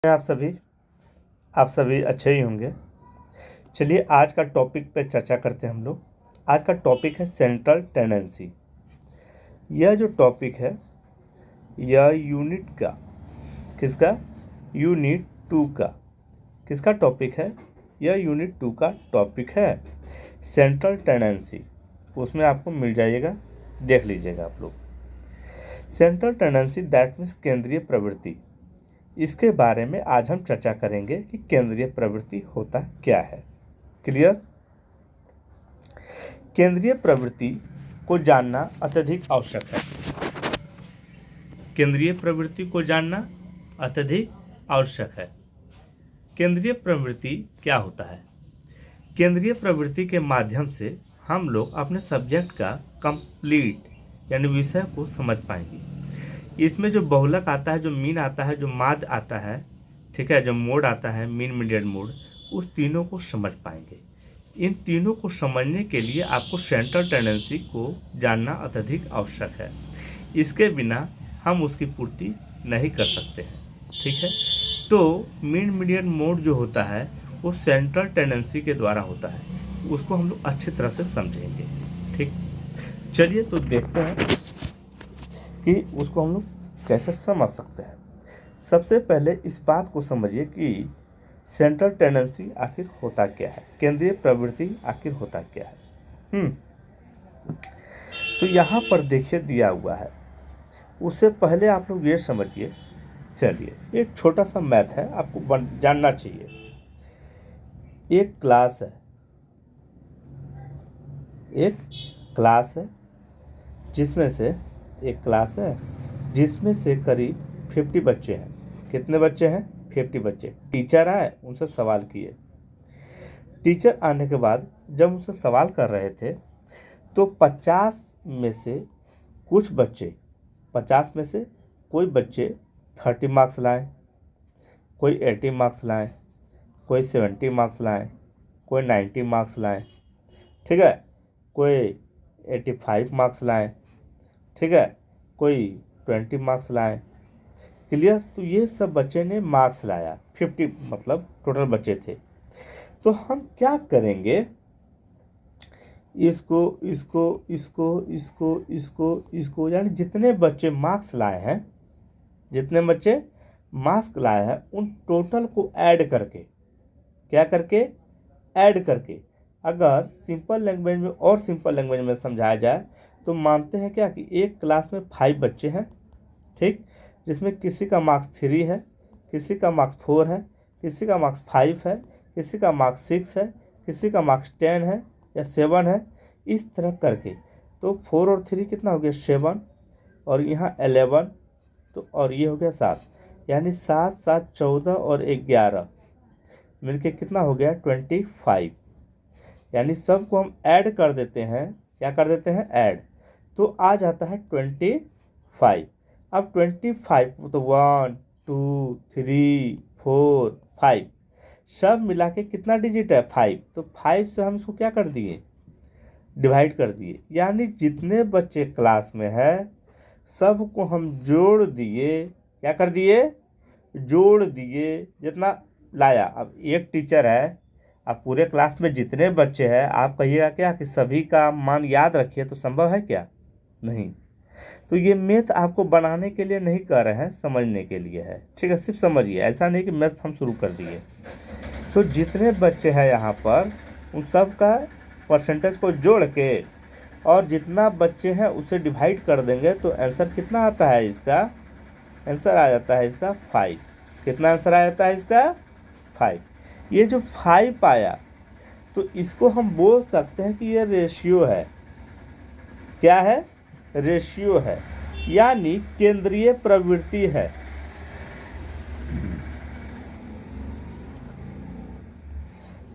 आप सभी अच्छे ही होंगे। चलिए आज का टॉपिक पे चर्चा करते हैं हम लोग। आज का टॉपिक है सेंट्रल टेंडेंसी। यह जो टॉपिक है यह यूनिट का किसका यूनिट 2 का किसका टॉपिक है। यह यूनिट 2 का टॉपिक है सेंट्रल टेंडेंसी। उसमें आपको मिल जाइएगा, देख लीजिएगा आप लोग। सेंट्रल टेंडेंसी दैट मीन्स केंद्रीय प्रवृत्ति। इसके बारे में आज हम चर्चा करेंगे कि केंद्रीय प्रवृत्ति होता क्या है। क्लियर। केंद्रीय प्रवृत्ति को जानना अत्यधिक आवश्यक है। केंद्रीय प्रवृत्ति को जानना अत्यधिक आवश्यक है। केंद्रीय प्रवृत्ति क्या होता है। केंद्रीय प्रवृत्ति के माध्यम से हम लोग अपने सब्जेक्ट का कंप्लीट यानी विषय को समझ पाएंगे। इसमें जो बहुलक आता है, जो मीन आता है, जो माध्य आता है, ठीक है, जो मोड आता है, मीन मीडियन मोड, उस तीनों को समझ पाएंगे। इन तीनों को समझने के लिए आपको सेंट्रल टेंडेंसी को जानना अत्यधिक आवश्यक है। इसके बिना हम उसकी पूर्ति नहीं कर सकते हैं। ठीक है, तो मीन मीडियन मोड जो होता है वो सेंट्रल टेंडेंसी के द्वारा होता है। उसको हम लोग अच्छी तरह से समझेंगे। ठीक, चलिए तो देखते हैं कि उसको हम लोग कैसे समझ सकते हैं। सबसे पहले इस बात को समझिए कि सेंट्रल टेंडेंसी आखिर होता क्या है, केंद्रीय प्रवृत्ति आखिर होता क्या है। तो यहाँ पर देखिए दिया हुआ है। उससे पहले आप लोग ये समझिए। चलिए एक छोटा सा मैथ है, आपको जानना चाहिए। एक क्लास है जिसमें से करीब 50 बच्चे हैं। कितने बच्चे हैं? 50 बच्चे। टीचर आए, उनसे सवाल किए। टीचर आने के बाद जब उनसे सवाल कर रहे थे तो 50 में से कोई बच्चे 30 मार्क्स लाए, कोई 80 मार्क्स लाए, कोई 70 मार्क्स लाए, कोई 90 मार्क्स लाए, ठीक है, कोई 85 मार्क्स लाए, ठीक है, कोई 20 मार्क्स लाए। क्लियर। तो ये सब बच्चे ने मार्क्स लाया, 50 मतलब टोटल बच्चे थे। तो हम क्या करेंगे, इसको यानी जितने बच्चे मार्क्स लाए हैं उन टोटल को ऐड करके, क्या करके, ऐड करके, अगर सिंपल लैंग्वेज में समझाया जाए तो मानते हैं क्या कि एक क्लास में 5 बच्चे हैं, ठीक, जिसमें किसी का मार्क्स 3 है, किसी का मार्क्स 4 है, किसी का मार्क्स 5 है, किसी का मार्क्स 6 है, किसी का मार्क्स 10 है या 7 है। इस तरह करके तो 4 और 3 कितना हो गया 7, और यहाँ 11, तो और ये हो गया 7, यानी 7 7 14 और 11 मिलके कितना हो गया 25। यानी सबको हम ऐड कर देते हैं। क्या कर देते हैं? ऐड। तो आ जाता है 25। अब 25 तो 1 2 3 4 5 सब मिला के कितना डिजिट है? 5। तो 5 से हम इसको क्या कर दिए? डिवाइड कर दिए। यानी जितने बच्चे क्लास में हैं सबको हम जोड़ दिए। क्या कर दिए? जोड़ दिए, जितना लाया। अब एक टीचर है, अब पूरे क्लास में जितने बच्चे हैं आप कहिएगा क्या कि सभी का मान याद रखिए, तो संभव है क्या? नहीं। तो ये मैथ आपको बनाने के लिए नहीं कर रहे हैं, समझने के लिए है। ठीक है, सिर्फ समझिए, ऐसा नहीं कि मैथ हम शुरू कर दिए। तो जितने बच्चे हैं यहाँ पर उन सब का परसेंटेज को जोड़ के और जितना बच्चे हैं उसे डिवाइड कर देंगे तो आंसर कितना आता है? इसका आंसर आ जाता है इसका 5। कितना आंसर आ जाता है इसका? 5। ये जो 5 आया तो इसको हम बोल सकते हैं कि ये रेशियो है। क्या है? रेशियो है, यानी केंद्रीय प्रवृत्ति है।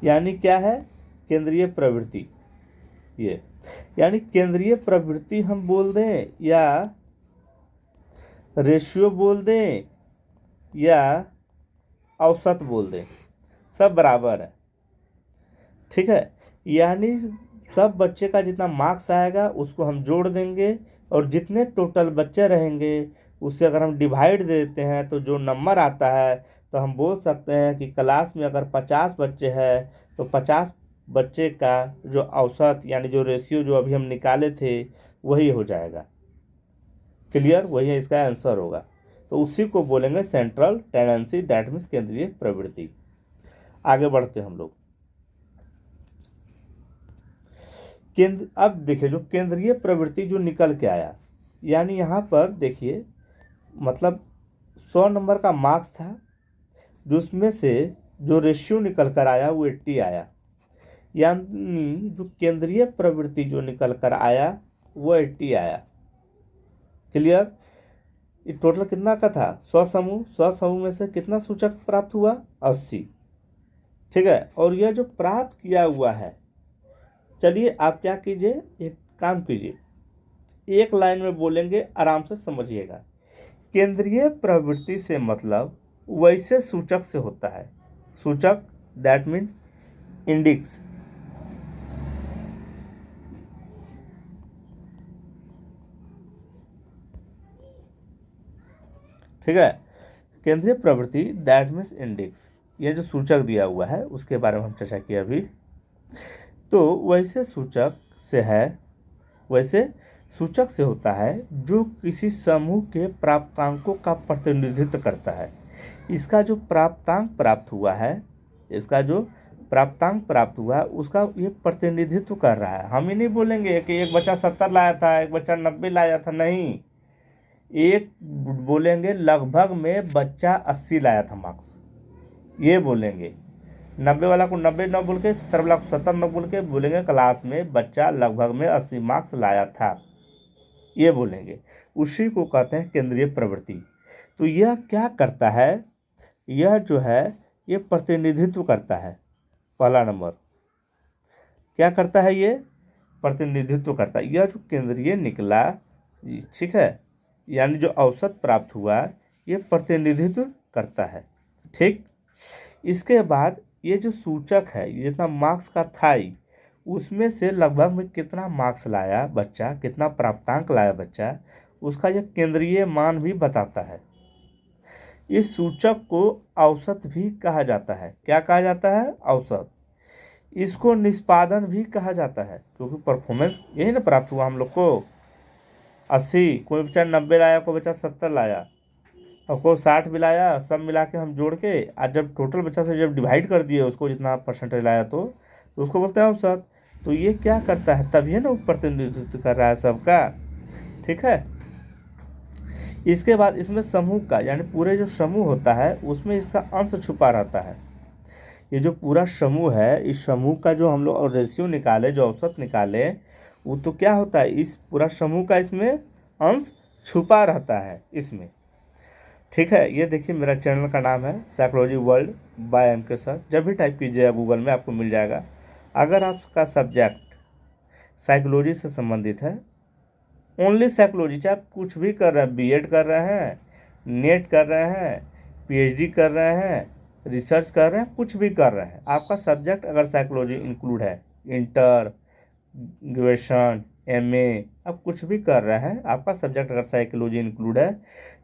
यानी क्या है? केंद्रीय प्रवृत्ति। ये यानी केंद्रीय प्रवृत्ति हम बोल दें या रेशियो बोल दें या औसत बोल दें, सब बराबर है। ठीक है, यानी सब बच्चे का जितना मार्क्स आएगा उसको हम जोड़ देंगे और जितने टोटल बच्चे रहेंगे उससे अगर हम डिवाइड दे देते हैं तो जो नंबर आता है तो हम बोल सकते हैं कि क्लास में अगर 50 बच्चे हैं तो 50 बच्चे का जो औसत यानी जो रेशियो जो अभी हम निकाले थे वही हो जाएगा। क्लियर, वही इसका आंसर होगा। तो उसी को बोलेंगे सेंट्रल टेंडेंसी, दैट मीन्स केंद्रीय प्रवृत्ति। आगे बढ़ते हम लोग। अब देखिए जो केंद्रीय प्रवृत्ति जो निकल के आया, यानी यहाँ पर देखिए मतलब 100 नंबर का मार्क्स था, जिसमें से जो रेशियो निकल कर आया वो 80 आया, यानी जो केंद्रीय प्रवृत्ति जो निकल कर आया वो 80 आया। क्लियर, ये टोटल कितना का था 100 समूह, 100 समूह में से कितना सूचक प्राप्त हुआ 80। ठीक है, और यह जो प्राप्त किया हुआ है, चलिए आप क्या कीजिए, एक काम कीजिए, एक लाइन में बोलेंगे, आराम से समझिएगा। केंद्रीय प्रवृत्ति से मतलब वैसे सूचक से होता है, सूचक दैट मीन इंडेक्स। ठीक है, केंद्रीय प्रवृत्ति दैट मीन्स इंडेक्स, ये जो सूचक दिया हुआ है उसके बारे में हम चर्चा किया अभी। तो वैसे सूचक से है, वैसे सूचक से होता है जो किसी समूह के प्राप्तांकों का प्रतिनिधित्व करता है। इसका जो प्राप्तांक प्राप्त हुआ है, इसका जो प्राप्तांक प्राप्त हुआ है उसका ये प्रतिनिधित्व कर रहा है। हम ही नहीं बोलेंगे कि एक बच्चा 70 लाया था, एक बच्चा 90 लाया था, नहीं, एक बोलेंगे लगभग में बच्चा 80 लाया था मार्क्स, ये बोलेंगे। 90 वाला को 90 न बोल के, 70 वाला को 70 न बोल के बोलेंगे क्लास में बच्चा लगभग में 80 मार्क्स लाया था, ये बोलेंगे। उसी को कहते हैं केंद्रीय प्रवृत्ति। तो यह क्या करता है, यह जो है ये प्रतिनिधित्व करता है। पहला नंबर क्या करता है, ये प्रतिनिधित्व करता है। यह जो केंद्रीय निकला, ठीक है, यानी जो औसत प्राप्त हुआ ये प्रतिनिधित्व करता है। ठीक, इसके बाद ये जो सूचक है, ये जितना मार्क्स का था उसमें से लगभग में कितना मार्क्स लाया बच्चा, कितना प्राप्तांक लाया बच्चा, उसका यह केंद्रीय मान भी बताता है। इस सूचक को औसत भी कहा जाता है। क्या कहा जाता है, औसत। इसको निष्पादन भी कहा जाता है, क्योंकि परफॉर्मेंस यही ना प्राप्त हुआ हम लोग को। 80, कोई बच्चा 90 लाया, कोई बच्चा 70 लाया और कोई 60 भी लाया, सब मिला के हम जोड़ के आज जब टोटल बच्चा से जब डिवाइड कर दिए उसको जितना परसेंटेज लाया तो उसको बोलते हैं औसत। तो ये क्या करता है, तभी है ना वो प्रतिनिधित्व कर रहा है सबका। ठीक है, इसके बाद इसमें समूह का, यानी पूरे जो समूह होता है उसमें इसका अंश छुपा रहता है। ये जो पूरा समूह है, इस समूह का जो हम लोग रेशियो निकाले, जो औसत निकाले, वो तो क्या होता है, इस पूरा समूह का इसमें अंश छुपा रहता है इसमें। ठीक है, ये देखिए मेरा चैनल का नाम है साइकोलॉजी वर्ल्ड बाय एम के सर। जब भी टाइप कीजिएगा गूगल में आपको मिल जाएगा। अगर आपका सब्जेक्ट साइकोलॉजी से संबंधित है, ओनली साइकोलॉजी, चाहे आप कुछ भी कर रहे हैं, बीएड कर रहे हैं, नेट कर रहे हैं, पीएचडी कर रहे हैं, रिसर्च कर रहे हैं, कुछ भी कर रहे हैं, आपका सब्जेक्ट अगर साइकोलॉजी इंक्लूड है, इंटर, ग्रेजुएशन, एमए, आप कुछ भी कर रहे हैं, आपका सब्जेक्ट अगर साइकोलॉजी इंक्लूड है,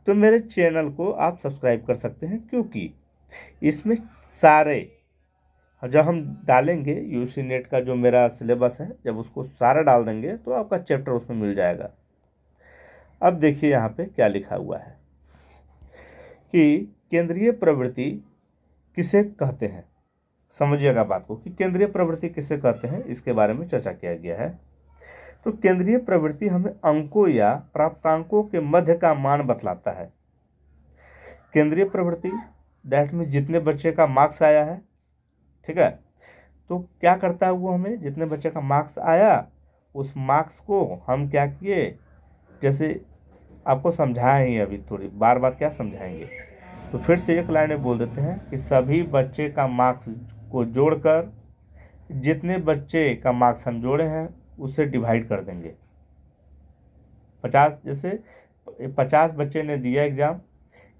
तो मेरे चैनल को आप सब्सक्राइब कर सकते हैं, क्योंकि इसमें सारे जब हम डालेंगे यूसी नेट का जो मेरा सिलेबस है, जब उसको सारा डाल देंगे तो आपका चैप्टर उसमें मिल जाएगा। अब देखिए यहाँ पे क्या लिखा हुआ है कि केंद्रीय प्रवृत्ति किसे कहते हैं। समझिएगा बात को कि केंद्रीय प्रवृत्ति किसे कहते हैं, इसके बारे में चर्चा किया गया है। तो केंद्रीय प्रवृत्ति हमें अंकों या प्राप्तांकों के मध्य का मान बतलाता है। केंद्रीय प्रवृत्ति दैट मीन्स जितने बच्चे का मार्क्स आया है, ठीक है, तो क्या करता है वो, हमें जितने बच्चे का मार्क्स आया उस मार्क्स को हम क्या किए, जैसे आपको समझाएं ही, अभी थोड़ी बार बार क्या समझाएंगे, तो फिर से एक लाइन में बोल देते हैं कि सभी बच्चे का मार्क्स को जोड़कर जितने बच्चे का मार्क्स हम जोड़े हैं उससे डिवाइड कर देंगे। 50, जैसे 50 बच्चे ने दिया एग्ज़ाम,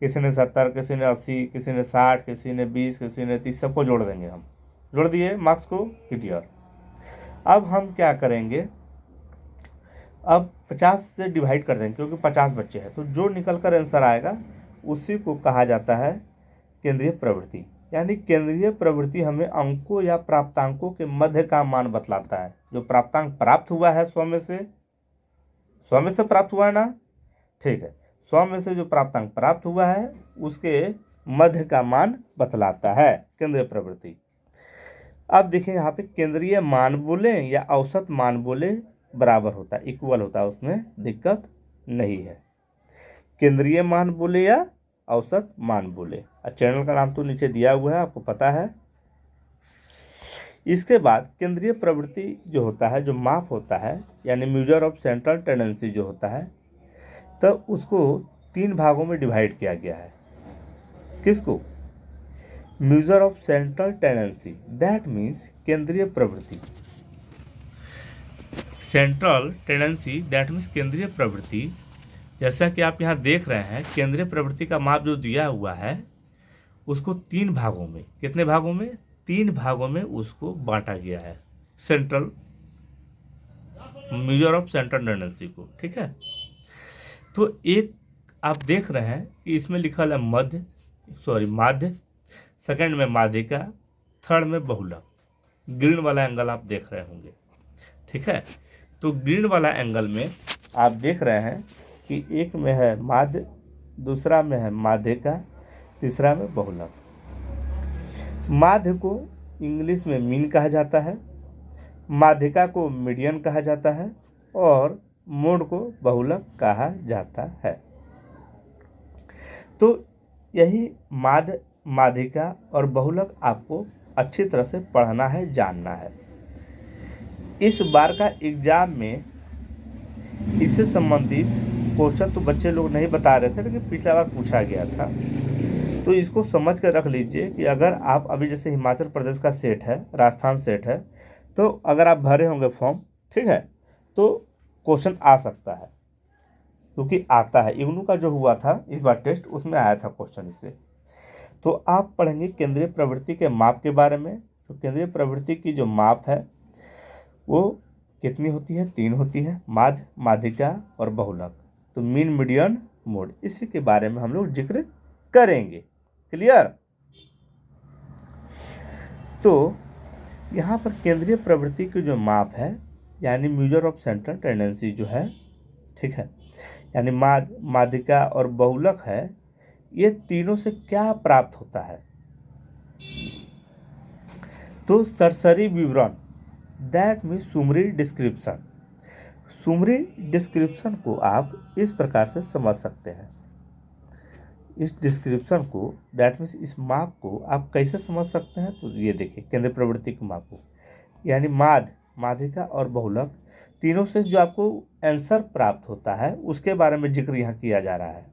किसी ने 70, किसी ने 80, किसी ने 60, किसी ने 20, किसी ने 30, सबको जोड़ देंगे। हम जोड़ दिए मार्क्स को, क्लियर। अब हम क्या करेंगे, अब 50 से डिवाइड कर देंगे, क्योंकि 50 बच्चे हैं, तो जो निकल कर आंसर आएगा उसी को कहा जाता है केंद्रीय प्रवृत्ति, यानी केंद्रीय प्रवृत्ति हमें अंकों या प्राप्तांकों के मध्य का मान बतलाता है। जो प्राप्तांक प्राप्त हुआ है 100 में से प्राप्त हुआ है ना, ठीक है, 100 में से जो प्राप्तांक प्राप्त हुआ है उसके मध्य का मान बतलाता है केंद्रीय प्रवृत्ति। अब देखिए यहाँ पे केंद्रीय मान बोले या औसत मान बोले बराबर होता है, इक्वल होता है, उसमें दिक्कत नहीं है। केंद्रीय मान बोले या औसत मान बोले। चैनल का नाम तो नीचे दिया हुआ है, आपको पता है। इसके बाद केंद्रीय प्रवृत्ति जो होता है, जो माप होता है, यानी मेजर ऑफ सेंट्रल टेंडेंसी जो होता है, तो उसको 3 भागों में डिवाइड किया गया है। किसको? Measure of central tendency, that means केंद्रीय प्रवृत्ति। सेंट्रल टेंडेंसी दैट मीन्स केंद्रीय प्रवृत्ति। जैसा कि आप यहाँ देख रहे हैं, केंद्रीय प्रवृत्ति का माप जो दिया हुआ है उसको 3 भागों में, कितने भागों में? 3 भागों में उसको बांटा गया है, central measure of central tendency को, ठीक है। तो एक आप देख रहे हैं कि इसमें लिखा है माध्य, सेकंड में माध्यिका, थर्ड में बहुलक। ग्रीन वाला एंगल आप देख रहे होंगे, ठीक है। तो ग्रीन वाला एंगल में आप देख रहे हैं कि एक में है माध्य, दूसरा में है माध्यिका, तीसरा में बहुलक। माध्य को इंग्लिश में मीन कहा जाता है, माध्यिका को मीडियन कहा जाता है और मोड को बहुलक कहा जाता है। तो यही माध्य, माध्यिका और बहुलक आपको अच्छी तरह से पढ़ना है, जानना है। इस बार का एग्जाम में इससे संबंधित क्वेश्चन तो बच्चे लोग नहीं बता रहे थे, लेकिन पिछला बार पूछा गया था। तो इसको समझ कर रख लीजिए कि अगर आप अभी जैसे हिमाचल प्रदेश का सेट है, राजस्थान सेट है, तो अगर आप भरे होंगे फॉर्म, ठीक है, तो क्वेश्चन आ सकता है, क्योंकि आता है। इग्नू का जो हुआ था इस बार टेस्ट, उसमें आया था क्वेश्चन इससे। तो आप पढ़ेंगे केंद्रीय प्रवृत्ति के माप के बारे में। तो केंद्रीय प्रवृत्ति की जो माप है वो कितनी होती है? 3 होती है, माध्य, माध्यिका और बहुलक। तो मीन, मीडियन, मोड, इसी के बारे में हम लोग जिक्र करेंगे। क्लियर? तो यहाँ पर केंद्रीय प्रवृत्ति की जो माप है, यानी मेजर ऑफ सेंट्रल टेंडेंसी जो है, ठीक है, यानी माध्यिका और बहुलक है, ये तीनों से क्या प्राप्त होता है? तो सरसरी विवरण, दैट मीन्स सुमरी डिस्क्रिप्शन। सुमरी डिस्क्रिप्शन को आप इस प्रकार से समझ सकते हैं। इस डिस्क्रिप्शन को, दैट मीन्स इस माप को आप कैसे समझ सकते हैं? तो ये देखिए, केंद्रीय प्रवृत्ति के माप को, यानी माध्यिका और बहुलक तीनों से जो आपको आंसर प्राप्त होता है उसके बारे में जिक्र यहाँ किया जा रहा है।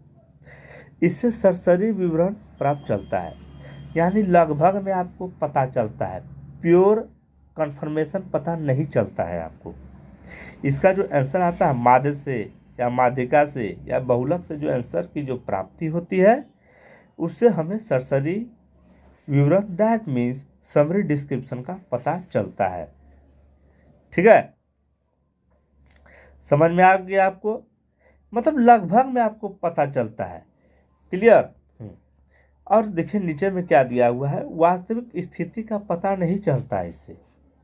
इससे सरसरी विवरण प्राप्त चलता है, यानी लगभग में आपको पता चलता है, प्योर कंफर्मेशन पता नहीं चलता है आपको। इसका जो आंसर आता है माध्य से या माध्यिका से या बहुलक से, जो आंसर की जो प्राप्ति होती है उससे हमें सरसरी विवरण, दैट मीन्स समरी डिस्क्रिप्शन का पता चलता है। ठीक है, समझ में आ गया आपको? मतलब लगभग में आपको पता चलता है। क्लियर? और देखिए नीचे में क्या दिया हुआ है, वास्तविक स्थिति का पता नहीं चलता है इससे,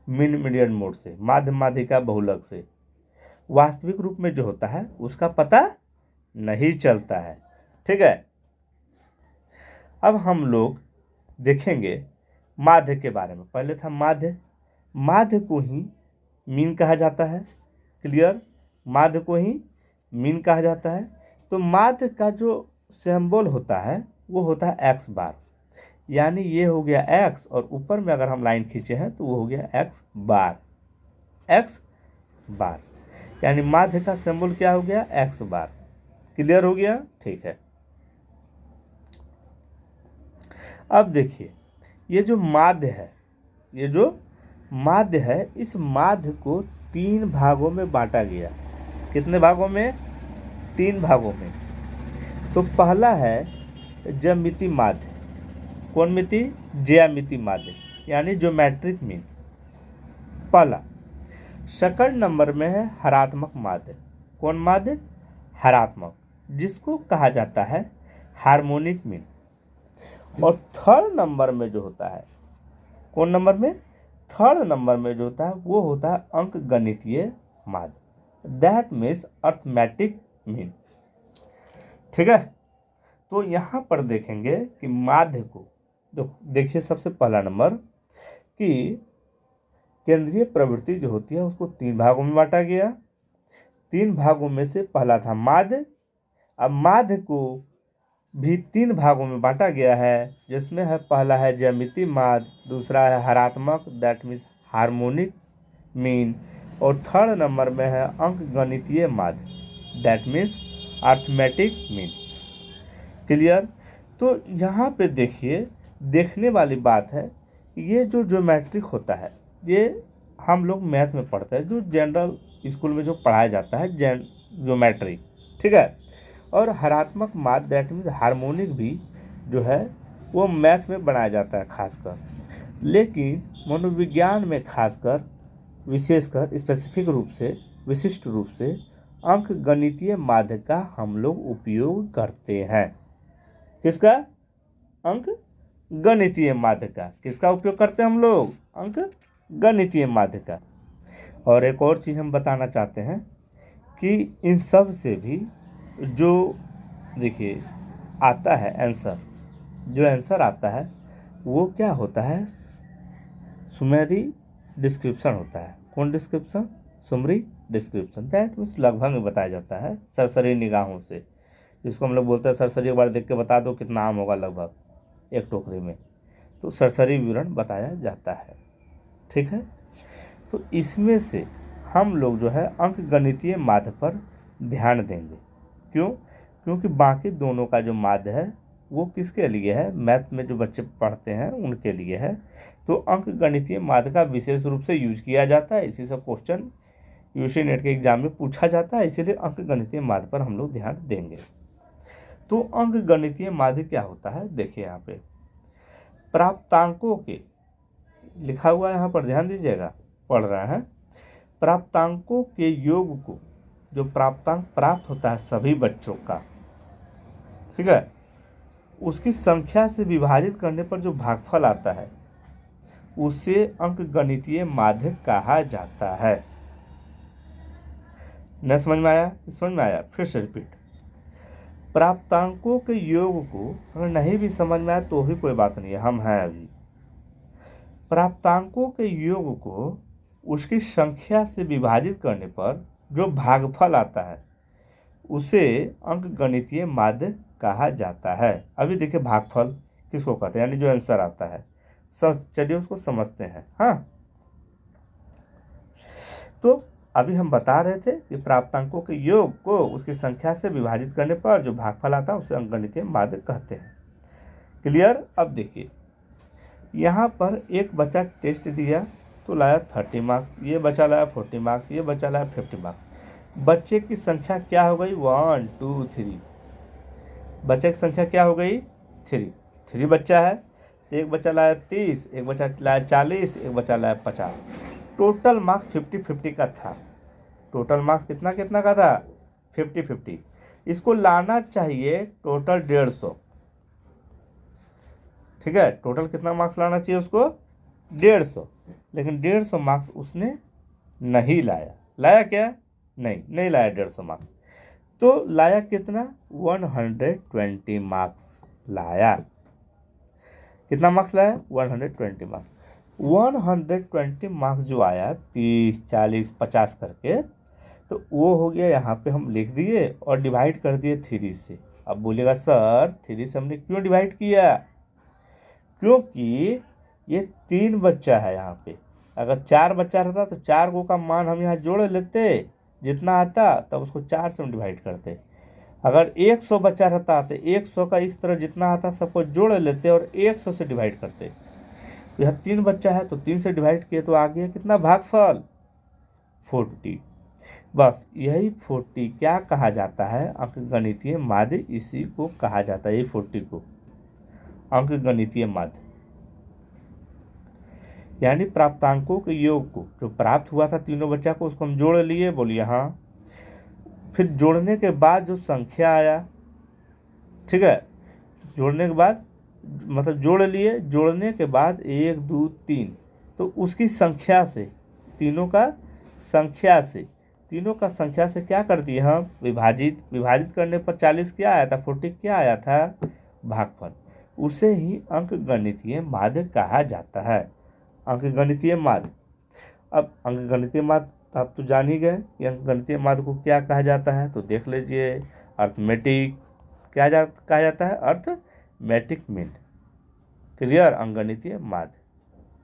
मीन, मीडियन, मोड से, माध्य, माध्यिका, बहुलक से वास्तविक रूप में जो होता है उसका पता नहीं चलता है। ठीक है, अब हम लोग देखेंगे माध्य के बारे में। पहले था माध्य, माध्य को ही मीन कहा जाता है। क्लियर? माध्य को ही मीन कहा जाता है। तो माध्य का जो सिंबल होता है वो होता है एक्स बार, यानी ये हो गया एक्स और ऊपर में अगर हम लाइन खींचे हैं तो वो हो गया एक्स बार, एक्स बार, यानी माध्य का सिंबल क्या हो गया? एक्स बार। क्लियर हो गया? ठीक है। अब देखिए ये जो माध्य है, ये जो माध्य है, इस माध्य को 3 भागों में बांटा गया। कितने भागों में? 3 भागों में। तो पहला है ज्यामिति माध्य। कौन मिति? ज्यामिति माध्य, यानी ज्योमेट्रिक मीन, पहला। सेकंड नंबर में है हरात्मक माध्य। कौन माध्य? हरात्मक, जिसको कहा जाता है हार्मोनिक मीन। और थर्ड नंबर में जो होता है, कौन नंबर में, थर्ड नंबर में जो होता है वो होता है अंक गणितीय माध्य, दैट मीन्स अर्थमेटिक मीन। ठीक है, तो यहाँ पर देखेंगे कि माध्य को देखिए, सबसे पहला नंबर कि केंद्रीय प्रवृत्ति जो होती है उसको 3 भागों में बांटा गया। 3 भागों में से पहला था माध्य। अब माध्य को भी 3 भागों में बांटा गया है, जिसमें है पहला है ज्यामितीय माध्य, दूसरा है हरात्मक दैट मीन्स हार्मोनिक मीन, और थर्ड नंबर में है अंक गणितीय माध्य that means arithmetic mean. Clear. तो यहाँ पे देखिए, देखने वाली बात है, ये जो ज्योमेट्रिक होता है ये हम लोग मैथ में पढ़ते हैं, जो जनरल स्कूल में जो पढ़ाया जाता है ज्योमेट्री। ठीक है, और हरात्मक माध्य दैट मीन्स हार्मोनिक भी जो है वो मैथ में बनाया जाता है खासकर, लेकिन मनोविज्ञान में खासकर विशेषकर स्पेसिफिक रूप से, विशिष्ट रूप से अंक गणितीय माध्य का हम लोग उपयोग करते हैं। किसका, अंक गणितीय माध्य का। किसका उपयोग करते हैं हम लोग, अंक गणितीय माध्य का। और एक और चीज़ हम बताना चाहते हैं कि इन सब से भी जो देखिए आता है आंसर, जो आंसर आता है वो क्या होता है, सुमेरी डिस्क्रिप्शन होता है। कौन डिस्क्रिप्शन, सुमरी डिस्क्रिप्शन, दैट मीन्स लगभग में बताया जाता है सरसरी निगाहों से, जिसको हम लोग बोलते हैं सरसरी एक बार देख के बता दो कितना आम होगा लगभग एक टोकरी में, तो सरसरी विवरण बताया जाता है। ठीक है, तो इसमें से हम लोग जो है अंक गणितीय माध्य पर ध्यान देंगे। क्यों, क्योंकि बाकी दोनों का जो माध्य है वो किसके लिए है, मैथ में जो बच्चे पढ़ते हैं उनके लिए है। तो अंक गणितीय माध्य का विशेष रूप से यूज किया जाता है, इसी से क्वेश्चन यूसी नेट के एग्जाम में पूछा जाता है, इसीलिए अंक गणितीय माध्य पर हम लोग ध्यान देंगे। तो अंक गणितीय माध्य क्या होता है, देखिए यहाँ पे प्राप्तांकों के लिखा हुआ है, यहाँ पर ध्यान दीजिएगा, पढ़ रहा है। प्राप्तांकों के योग को, जो प्राप्तांक प्राप्त होता है सभी बच्चों का, ठीक है, उसकी संख्या से विभाजित करने पर जो भागफल आता है उसे अंक गणितीय माध्य कहा जाता है। न समझ में आया, समझ में आया, फिर से रिपीट। प्राप्तांकों के योग को अगर नहीं भी समझ में आया तो भी कोई बात नहीं है, हम हैं अभी। प्राप्तांकों के योग को उसकी संख्या से विभाजित करने पर जो भागफल आता है उसे अंक गणितीय माध्य कहा जाता है। अभी देखिए भागफल किसको कहते हैं, यानी जो आंसर आता है, सब चलिए उसको समझते हैं। हाँ, तो अभी हम बता रहे थे कि प्राप्तांकों के योग को उसकी संख्या से विभाजित करने पर जो भागफल आता है उसे अंक गणितीय माध्य कहते हैं। क्लियर। अब देखिए यहाँ पर एक बच्चा टेस्ट दिया तो लाया 30 मार्क्स, ये बच्चा लाया 40 मार्क्स, ये बच्चा लाया 50 मार्क्स। बच्चे की संख्या क्या हो गई, 1 2 3, बच्चे की संख्या क्या हो गई 3 बच्चा है, तो एक बच्चा लाया 30, एक बच्चा लाया 40, एक बच्चा लाया 50। टोटल मार्क्स 50-50 का था। टोटल मार्क्स कितना कितना का था, 50-50। इसको लाना चाहिए टोटल 150। ठीक है, टोटल कितना मार्क्स लाना चाहिए उसको, 150, लेकिन 150 मार्क्स उसने नहीं लाया। लाया क्या, नहीं लाया 150 मार्क्स। तो लाया कितना, 120 मार्क्स लाया। कितना मार्क्स लाया, 120 मार्क्स। 120 मार्क्स जो आया 30 40 50 करके, तो वो हो गया, यहाँ पे हम लिख दिए और डिवाइड कर दिए 3 से। अब बोलेगा सर 3 से हमने क्यों डिवाइड किया, क्योंकि ये 3 बच्चा है यहाँ पे। अगर 4 बच्चा रहता तो 4 को का मान हम यहाँ जोड़ लेते, जितना आता तब उसको 4 से हम डिवाइड करते। अगर 100 बच्चा रहता तो 100 का इस तरह जितना आता सबको जोड़ लेते और 100 से डिवाइड करते। तो यहाँ 3 बच्चा है तो 3 से डिवाइड किए तो आ गया कितना भागफल, 40। बस यही 40 क्या कहा जाता है, अंक गणितीय माध्य, इसी को कहा जाता है, यही 40 को अंक गणितीय माध्य। यानी प्राप्तांकों के योग को जो प्राप्त हुआ था तीनों बच्चा को, उसको हम जोड़ लिए, बोलिए हाँ। फिर जोड़ने के बाद जो संख्या आया, ठीक है, जोड़ने के बाद मतलब जोड़ लिए, जोड़ने के बाद 1 2 3, तो उसकी संख्या से, तीनों का संख्या से, तीनों का संख्या से क्या कर दिए हम, विभाजित। विभाजित करने पर 40 क्या आया था, 40 क्या आया था, भागफल। उसे ही अंकगणितीय माध्य कहा जाता है, अंकगणितीय माध्य। अब अंकगणितीय माध्य आप तो जान ही गए कि अंकगणितीय माध्य को क्या कहा जाता है, तो देख लीजिए, अर्थमेटिक कहा जाता है, अर्थमेटिक मीन। क्लियर, अंकगणितीय माध्य,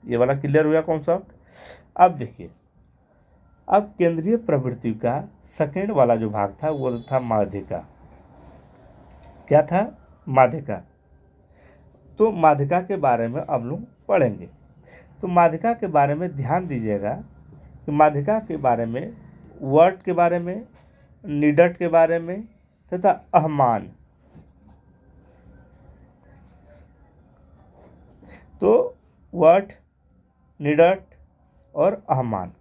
ये वाला क्लियर हुआ कॉन्सेप्ट। अब देखिए, अब केंद्रीय प्रवृत्ति का सेकेंड वाला जो भाग था वो था माध्यिका। क्या था, माध्यिका। तो माध्यिका के बारे में अब लोग पढ़ेंगे। तो माध्यिका के बारे में ध्यान दीजिएगा कि माध्यिका के बारे में, वर्ट के बारे में, निडट के बारे में तथा अहमान। तो वर्ट, निडट और अहमान,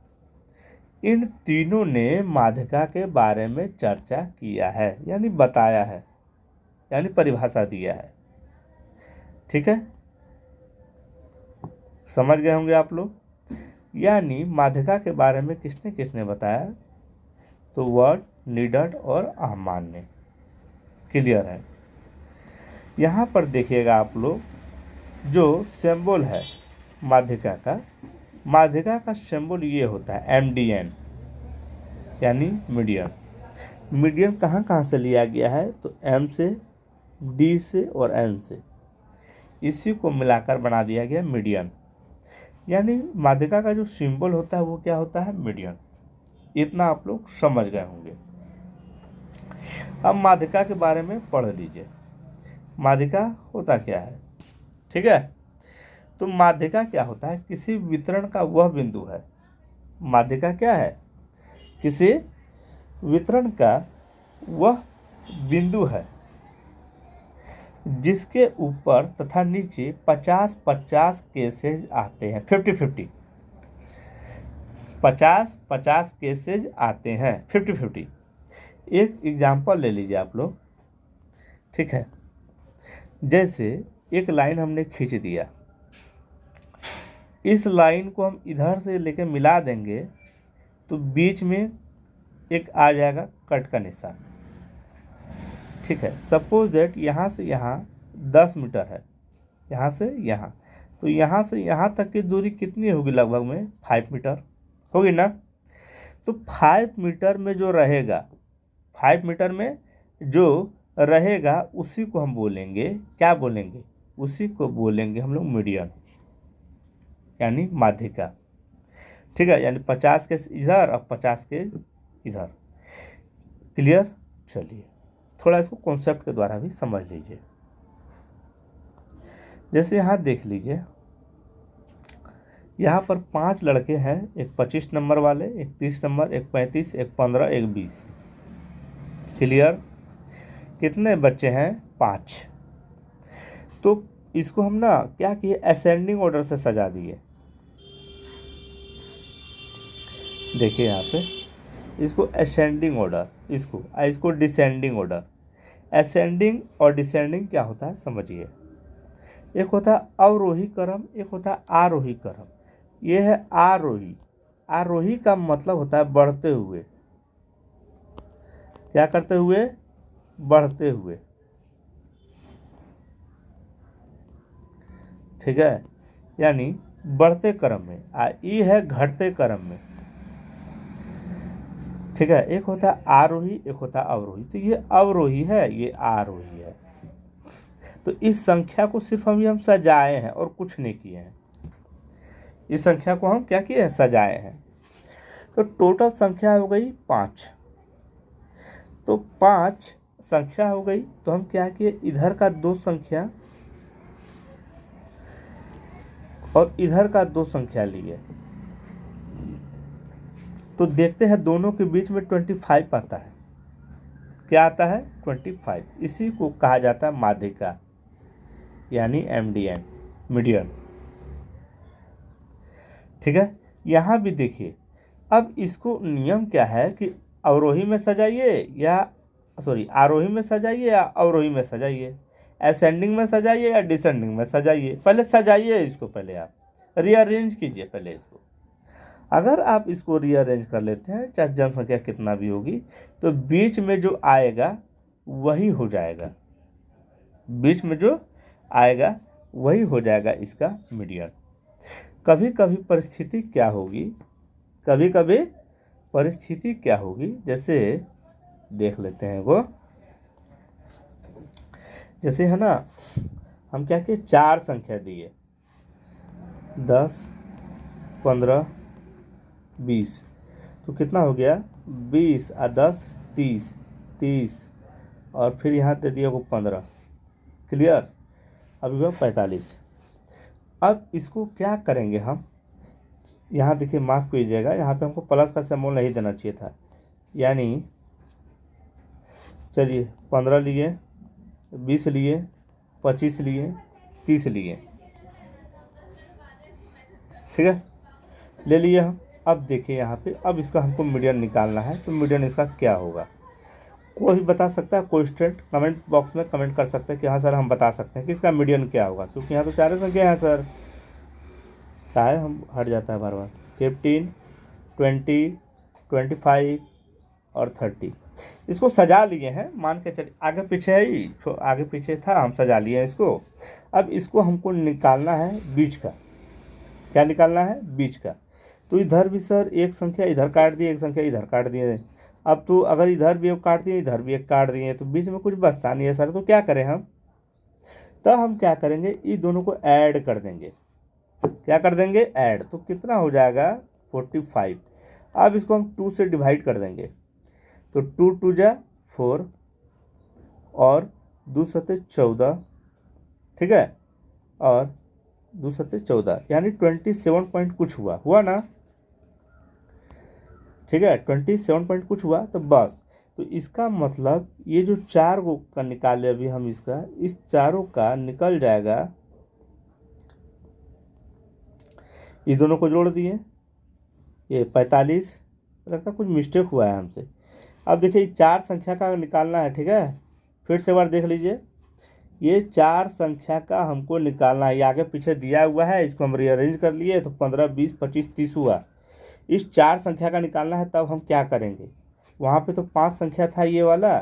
इन तीनों ने माध्यिका के बारे में चर्चा किया है, यानी बताया है, यानी परिभाषा दिया है। ठीक है, समझ गए होंगे आप लोग। यानी माध्यिका के बारे में किसने किसने बताया, तो वर्ट, निडट और अहमान ने। क्लियर है। यहाँ पर देखिएगा आप लोग, जो सिंबल है माध्यिका का, माध्यिका का सिंबल ये होता है MDN, यानी मीडियन। मीडियन कहाँ कहाँ से लिया गया है, तो M से, D से और N से, इसी को मिलाकर बना दिया गया मीडियन। यानी माध्यिका का जो सिंबल होता है वो क्या होता है, मीडियन। इतना आप लोग समझ गए होंगे। अब माध्यिका के बारे में पढ़ लीजिए, माध्यिका होता क्या है। ठीक है, तो माध्यिका क्या होता है, किसी वितरण का वह बिंदु है। माध्यिका क्या है, किसी वितरण का वह बिंदु है जिसके ऊपर तथा नीचे 50-50 केसेज आते हैं, 50-50, 50-50 केसेज आते हैं, 50-50। एक एग्जाम्पल ले लीजिए आप लोग। ठीक है, जैसे एक लाइन हमने खींच दिया, इस लाइन को हम इधर से लेकर मिला देंगे तो बीच में एक आ जाएगा कट का निशान। ठीक है, सपोज दैट यहाँ से यहाँ 10 मीटर है, यहाँ से यहाँ, तो यहाँ से यहाँ तक की दूरी कितनी होगी, लगभग में 5 मीटर होगी ना। तो 5 मीटर में जो रहेगा, 5 मीटर में जो रहेगा उसी को हम बोलेंगे, क्या बोलेंगे, उसी को बोलेंगे हम लोग मीडियन, यानी माध्यिका। ठीक है, यानी 50 के इधर और 50 के इधर। क्लियर। चलिए थोड़ा इसको कॉन्सेप्ट के द्वारा भी समझ लीजिए। जैसे यहाँ देख लीजिए, यहाँ पर 5 लड़के हैं, एक 25 नंबर वाले, एक 30 नंबर, एक 35, एक 15, एक 20। क्लियर। कितने बच्चे हैं, 5। तो इसको हम ना क्या किए, असेंडिंग ऑर्डर से सजा दिए। देखिए यहाँ पे, इसको असेंडिंग ऑर्डर, इसको डिसेंडिंग ऑर्डर। असेंडिंग और डिसेंडिंग क्या होता है समझिए। एक होता है अवरोही क्रम, एक होता है आरोही क्रम। ये है आरोही। आरोही का मतलब होता है बढ़ते हुए। क्या करते हुए, बढ़ते हुए। ठीक है, यानी बढ़ते क्रम में। ई है घटते क्रम में। ठीक है, एक होता है आरोही, एक होता है अवरोही। तो ये अवरोही है, ये आरोही है। तो इस संख्या को सिर्फ हम सजाए हैं और कुछ नहीं किए हैं। इस संख्या को हम क्या किए हैं, सजाए हैं। तो टोटल संख्या हो गई 5। तो 5 संख्या हो गई, तो हम क्या किए, इधर का 2 संख्या और इधर का 2 संख्या लिए। तो देखते हैं दोनों के बीच में 25 आता है। क्या आता है, 25। इसी को कहा जाता है माध्यिका, यानी MDN, मीडियन। ठीक है, यहाँ भी देखिए, अब इसको नियम क्या है कि अवरोही में सजाइए या आरोही में सजाइए या अवरोही में सजाइए। असेंडिंग में सजाइए या डिसेंडिंग में सजाइए, पहले सजाइए इसको, पहले आप रीअरेंज कीजिए पहले इसको। अगर आप इसको रीअरेंज कर लेते हैं, चाहे जनसंख्या कितना भी होगी, तो बीच में जो आएगा वही हो जाएगा, बीच में जो आएगा वही हो जाएगा इसका मीडियन। कभी कभी परिस्थिति क्या होगी, कभी कभी परिस्थिति क्या होगी, जैसे देख लेते हैं वो, जैसे है ना, हम क्या किए, 4 संख्या दिए, 10, 15, 20, तो कितना हो गया, 20 और 10 30, 30 और फिर यहाँ दे दिया को 15, क्लियर। अभी हुआ 45। अब इसको क्या करेंगे हम, यहाँ देखिए माफ़ कीजिएगा, यहाँ पे हमको प्लस का सिंबल नहीं देना चाहिए था, यानी चलिए 15 लिए, 20 लिए, 25 लिए, 30 लिए, ठीक है, ले लिए हम। अब देखिए यहाँ पे, अब इसका हमको मीडियन निकालना है, तो मीडियन इसका क्या होगा, कोई बता सकता है, कोई स्टूडेंट कमेंट बॉक्स में कमेंट कर सकते हैं कि हाँ सर हम बता सकते हैं कि इसका मीडियन क्या होगा, क्योंकि यहाँ तो 4 संख्या है सर, चाहे हम हट जाता है बार बार। 15, 20, 25 और 30, इसको सजा लिए हैं, मान के चलिए आगे पीछे है ही, आगे पीछे था, हम सजा लिए हैं इसको। अब इसको हमको निकालना है बीच का, क्या निकालना है, बीच का। तो इधर भी सर एक संख्या इधर काट दिए, एक संख्या इधर काट दिए, अब तो अगर इधर भी एक काट दिए, इधर भी एक काट दिए, तो बीच में कुछ बचता नहीं है सर, तो क्या करें हम, तो हम क्या करेंगे, इस दोनों को ऐड कर देंगे, क्या कर देंगे, ऐड, तो कितना हो जाएगा 45। अब इसको हम 2 से डिवाइड कर देंगे, तो 2 2 जा 4 और 2 सत्ते 14, ठीक है, और 2 सत्ते 14, यानी 27 पॉइंट कुछ हुआ ना, ठीक है, 27 पॉइंट कुछ हुआ, तो बस। तो इसका मतलब ये जो 4 को का निकाले अभी हम इसका, इस चारों का निकल जाएगा, ये दोनों को जोड़ दिए, ये 45, लगता कुछ मिस्टेक हुआ है हमसे। अब देखिए 4 संख्या का निकालना है, ठीक है, फिर से एक बार देख लीजिए, ये 4 संख्या का हमको निकालना है, ये आगे पीछे दिया हुआ है, इसको हम रीअरेंज कर लिए, तो 15, 20, 25, 30 हुआ। इस 4 संख्या का निकालना है, तब हम क्या करेंगे, वहाँ पे तो 5 संख्या था ये वाला,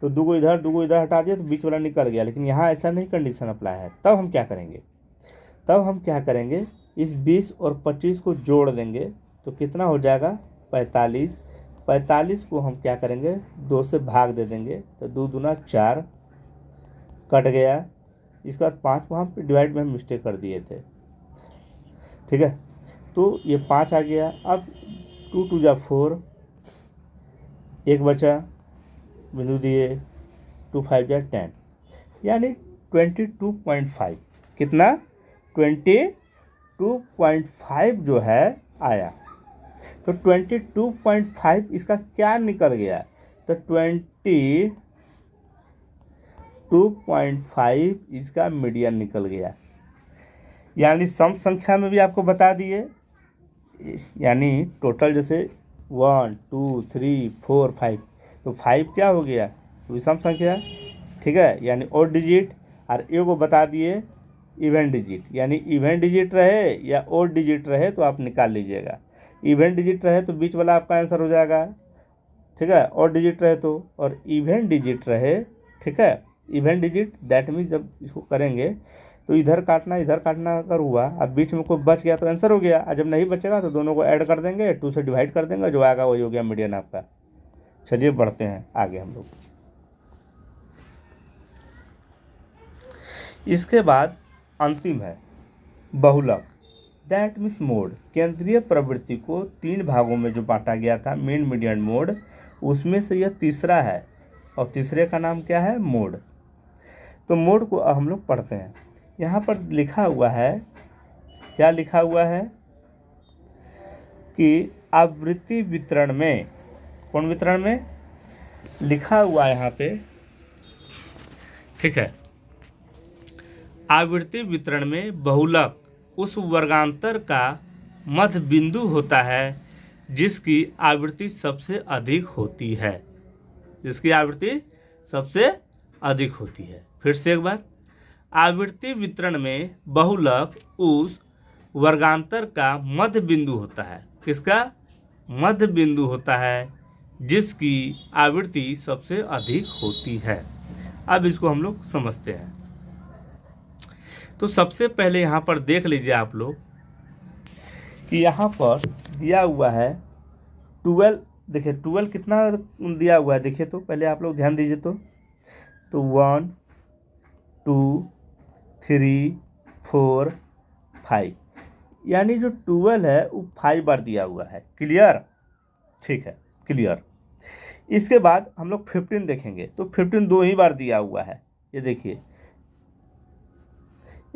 तो 2 इधर हटा दिया, तो बीच वाला निकल गया, लेकिन यहाँ ऐसा नहीं कंडीशन अप्लाई है। तब हम क्या करेंगे, तब हम क्या करेंगे, इस 20 और 25 को जोड़ देंगे, तो कितना हो जाएगा 45। 45 को हम क्या करेंगे, 2 से भाग दे देंगे, तो 2 दूना 4 कट गया, इसके बाद 5 को हम डिवाइड में मिस्टेक कर दिए थे, ठीक है, तो ये 5 आ गया। अब 2 2 जा 4, एक बचा, बिंदु दिए, 2 5 जा 10, यानी 22.5, कितना 22.5 जो है आया। तो 22.5 इसका क्या निकल गया, तो 22.5 इसका मीडियन निकल गया, यानी सम संख्या में भी आपको बता दिए, यानी टोटल जैसे 1 2 3 4 5, तो 5 क्या हो गया, विषम संख्या, ठीक है, यानी ओड डिजिट, और ए को बता दिए इवन डिजिट, यानी इवन डिजिट रहे या ओड डिजिट रहे तो आप निकाल लीजिएगा। इवन डिजिट रहे तो बीच वाला आपका आंसर हो जाएगा, ठीक है, ओड डिजिट रहे तो, और इवन डिजिट रहे, ठीक है, इवन डिजिट दैट मीन्स जब इसको करेंगे तो इधर काटना अगर हुआ, अब बीच में कोई बच गया तो आंसर हो गया, और जब नहीं बचेगा तो दोनों को ऐड कर देंगे, 2 से डिवाइड कर देंगे, जो आएगा वही हो गया मीडियन आपका। चलिए बढ़ते हैं आगे हम लोग। इसके बाद अंतिम है बहुलक, दैट मीन्स मोड। केंद्रीय प्रवृत्ति को 3 भागों में जो बांटा गया था, मेन, मीडियन, मोड, उसमें से यह तीसरा है, और तीसरे का नाम क्या है, मोड। तो मोड को हम लोग पढ़ते हैं। यहाँ पर लिखा हुआ है, क्या लिखा हुआ है कि आवृत्ति वितरण में, कौन वितरण में लिखा हुआ है यहाँ पे, ठीक है, आवृत्ति वितरण में बहुलक उस वर्गांतर का मध्य बिंदु होता है जिसकी आवृत्ति सबसे अधिक होती है, जिसकी आवृत्ति सबसे अधिक होती है। फिर से एक बार, आवृत्ति वितरण में बहुलक उस वर्गांतर का मध्य बिंदु होता है। किसका मध्य बिंदु होता है? जिसकी आवृत्ति सबसे अधिक होती है। अब इसको हम लोग समझते हैं। तो सबसे पहले यहाँ पर देख लीजिए आप लोग कि यहाँ पर दिया हुआ है 12। देखिए 12 कितना दिया हुआ है, देखिए तो पहले आप लोग ध्यान दीजिए। तो 1 2 3 4 5, यानी जो 12 है वो 5 बार दिया हुआ है। क्लियर? ठीक है, क्लियर। इसके बाद हम लोग 15 देखेंगे तो 15 2 ही बार दिया हुआ है। ये देखिए,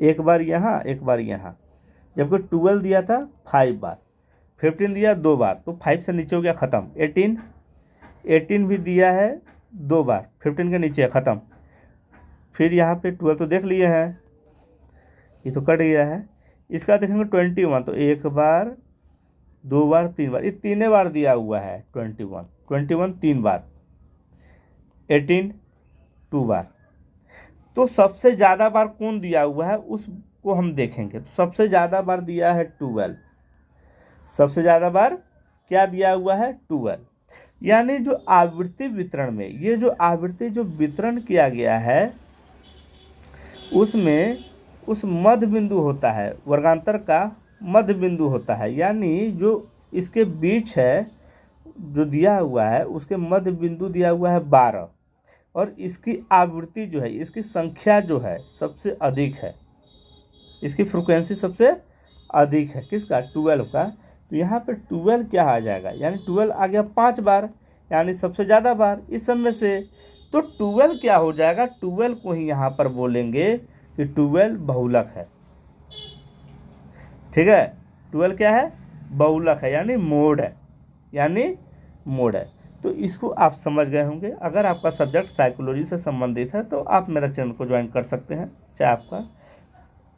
एक बार यहाँ एक बार यहाँ, जबकि 12 दिया था 5 बार, 15 दिया 2 बार, तो 5 से नीचे हो गया ख़त्म। 18 भी दिया है 2 बार, 15 के नीचे ख़त्म। फिर यहाँ पे 12 तो देख लिए हैं, ये तो कट गया है। इसका देखेंगे 21, तो 1 बार 2 बार 3 बार, ये 3 बार दिया हुआ है। 21 3 बार, 18 2 बार। तो सबसे ज़्यादा बार कौन दिया हुआ है उसको हम देखेंगे। तो सबसे ज़्यादा बार दिया है 12। सबसे ज़्यादा बार क्या दिया हुआ है? 12। यानी जो आवृत्ति वितरण में, ये जो आवृत्ति जो वितरण किया गया है उसमें उस मध्य बिंदु होता है, वर्गांतर का मध्य बिंदु होता है। यानी जो इसके बीच है जो दिया हुआ है उसके मध्य बिंदु दिया हुआ है 12, और इसकी आवृत्ति जो है, इसकी संख्या जो है सबसे अधिक है, इसकी फ्रीक्वेंसी सबसे अधिक है। किसका? 12 का। तो यहाँ पे 12 क्या आ जाएगा? यानी 12 आ गया 5 बार, यानी सबसे ज़्यादा बार इस सब में से। तो 12 क्या हो जाएगा? 12 को ही यहाँ पर बोलेंगे कि 12 बहुलक है। ठीक है, 12 क्या है? बहुलक है, यानी मोड है, यानी मोड है। तो इसको आप समझ गए होंगे। अगर आपका सब्जेक्ट साइकोलॉजी से संबंधित है तो आप मेरा चैनल को ज्वाइन कर सकते हैं, चाहे आपका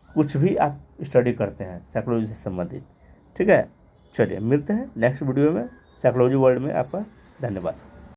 कुछ भी आप स्टडी करते हैं साइकोलॉजी से संबंधित। ठीक है, चलिए मिलते हैं नेक्स्ट वीडियो में। साइकोलॉजी वर्ल्ड में आपका धन्यवाद।